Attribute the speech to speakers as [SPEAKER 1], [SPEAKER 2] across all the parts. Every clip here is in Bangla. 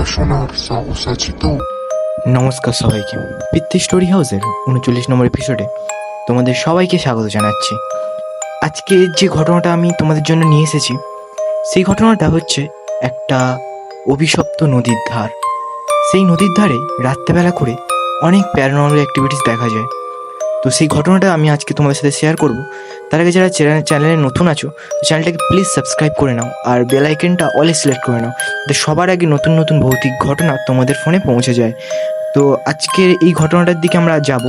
[SPEAKER 1] কথা শোনার সাহস আছে তো?
[SPEAKER 2] নমস্কার সবাইকে, পিতৃ স্টোরি হাউসের 39 নম্বর এপিসোডে তোমাদের সবাইকে স্বাগত জানাচ্ছি। আজকে যে ঘটনাটা আমি তোমাদের জন্য নিয়ে এসেছি, সেই ঘটনাটা হচ্ছে একটা অভিশপ্ত নদীর ধার। সেই নদীর ধারে রাত্রেবেলা করে অনেক প্যারানর্মাল অ্যাক্টিভিটিস দেখা যায়। তো সেই ঘটনাটা আমি আজকে তোমাদের সাথে শেয়ার করব। তার আগে যারা চ্যানেলে নতুন আছো, চ্যানেলটাকে প্লিজ সাবস্ক্রাইব করে নাও আর বেল আইকনটা অলে সিলেক্ট করে নাও, যাতে সবার আগে নতুন নতুন ভৌতিক ঘটনা তোমাদের ফোনে পৌঁছে যায়। তো আজকের এই ঘটনাটার দিকে আমরা যাব।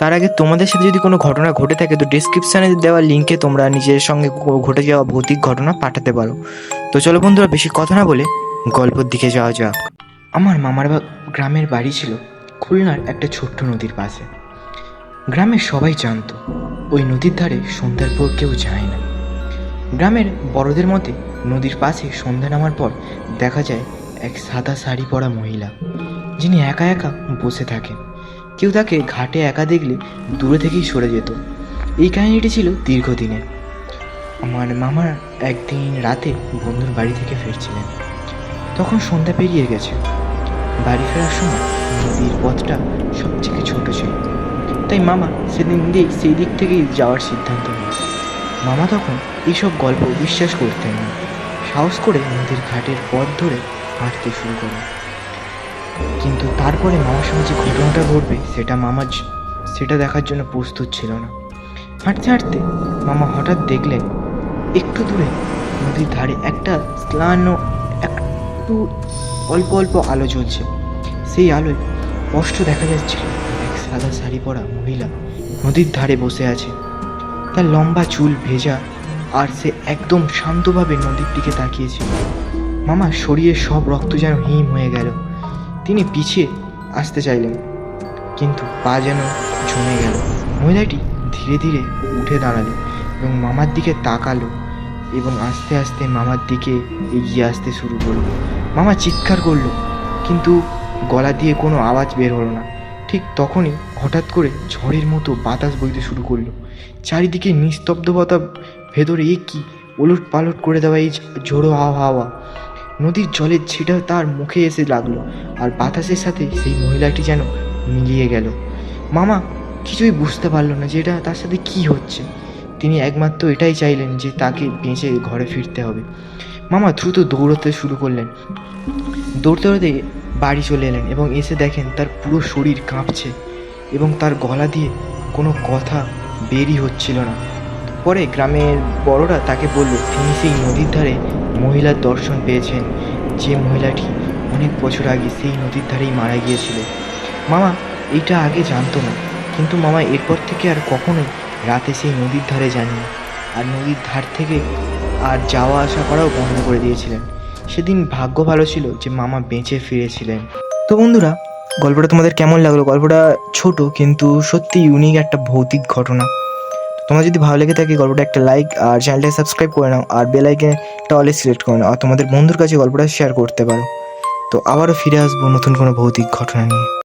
[SPEAKER 2] তার আগে তোমাদের সাথে যদি কোনো ঘটনা ঘটে থাকে, তো ডেসক্রিপশানে দেওয়া লিঙ্কে তোমরা নিজের সঙ্গে ঘটে যাওয়া ভৌতিক ঘটনা পাঠাতে পারো। তো চলো বন্ধুরা, বেশি কথা না বলে গল্পের দিকে যাওয়া যাক। আমার মামার গ্রামের বাড়ি ছিল খুলনার একটা ছোট্ট নদীর পাশে। গ্রামের সবাই জানতো ওই নদীর ধারে সন্ধ্যার পর কেউ যায় না। গ্রামের বড়দের মতে নদীর পাশে সন্ধ্যা নামার পর দেখা যায় এক সাদা শাড়ি পরা মহিলা, যিনি একা একা বসে থাকেন। কেউ তাকে ঘাটে একা দেখলে দূরে থেকেই সরে যেত। এই কাহিনীটি ছিল দীর্ঘদিনের। আমার মামার একদিন রাতে বন্ধুর বাড়ি থেকে ফিরছিলেন। তখন সন্ধ্যা পেরিয়ে গেছে। বাড়ি ফেরার সময় নদীর পথটা সবথেকে ছোট ছিল, তাই মামা সেই দিক থেকেই যাওয়ার সিদ্ধান্ত নেয়। মামা তখন এইসব গল্প বিশ্বাস করতেন না। সাহস করে নদীর ঘাটের পথ ধরে হাঁটতে শুরু করেন। কিন্তু তারপরে মামার সঙ্গে যে ঘটনাটা ঘটবে সেটা দেখার জন্য প্রস্তুত ছিল না। হাঁটতে হাঁটতে মামা হঠাৎ দেখলেন একটু দূরে নদীর ধারে একটা একটু অল্প অল্প আলো জ্বলছে। সেই আলোয় স্পষ্ট দেখা যাচ্ছিল এক সাদা শাড়ি পরা মহিলা নদীর ধারে বসে আছে। তার লম্বা চুল ভেজা, আর সে একদম শান্তভাবে নদীর দিকে তাকিয়েছিল। মামা শরীরের সব রক্ত যেন হিম হয়ে গেল। তিনি পিছিয়ে আসতে চাইলেন, কিন্তু পা যেন জমে গেল। মহিলাটি ধীরে ধীরে উঠে দাঁড়ালো এবং মামার দিকে তাকালো এবং আস্তে আস্তে মামার দিকে এগিয়ে আসতে শুরু করলো। মামা চিৎকার করলো, কিন্তু গলা দিয়ে কোনো আওয়াজ বের হলো না। ঠিক তখনই হঠাৎ করে ঝড়ের মতো বাতাস বইতে শুরু করলো। চারিদিকে নিস্তব্ধতা, ভেতরে কি ওলট পালট করে দেওয়া এই ঝোড়ো হাওয়া। নদীর জলের ছিটা তার মুখে এসে লাগলো, আর বাতাসের সাথে সেই মহিলাটি যেন মিলিয়ে গেল। মামা কিছুই বুঝতে পারলো না যে এটা তার সাথে কি হচ্ছে। তিনি একমাত্র এটাই চাইলেন যে তাকে বেঁচে ঘরে ফিরতে হবে। মামা দ্রুত দৌড়তে শুরু করলেন। দৌড়তে দৌড়তে বাড়ি চলে এলেন এবং এসে দেখেন তার পুরো শরীর কাঁপছে এবং তার গলা দিয়ে কোনো কথা বেরই হচ্ছিল না। পরে গ্রামের বড়রা তাকে বলল তিনি সেই নদীর ধারে মহিলার দর্শন পেয়েছেন, যে মহিলাটি অনেক বছর আগে সেই নদীর ধারেই মারা গিয়েছিল। মামা এইটা আগে জানতো না, কিন্তু মামা এরপর থেকে আর কখনোই রাতে সেই নদীর ধারে যাননি, আর নদীর ধার থেকে আর যাওয়া আসা করাও বন্ধ করে দিয়েছিলেন। সেদিন ভাগ্য ভালো ছিল যে মামা বেঁচে ফিরেছিলেন। তো বন্ধুরা, গল্পটা তোমাদের কেমন লাগলো? গল্পটা ছোট কিন্তু সত্যি ইউনিক একটা ভৌতিক ঘটনা। তোমার যদি ভালো লেগে থাকে, গল্পটা একটা লাইক আর চ্যানেলটাকে সাবস্ক্রাইব করে নাও, আর বেল আইকনটা অলে সিলেক্ট করে নাও, আর তোমাদের বন্ধুর কাছে গল্পটা শেয়ার করতে পারো। তো আবারও ফিরে আসবো নতুন কোনো ভৌতিক ঘটনা নিয়ে।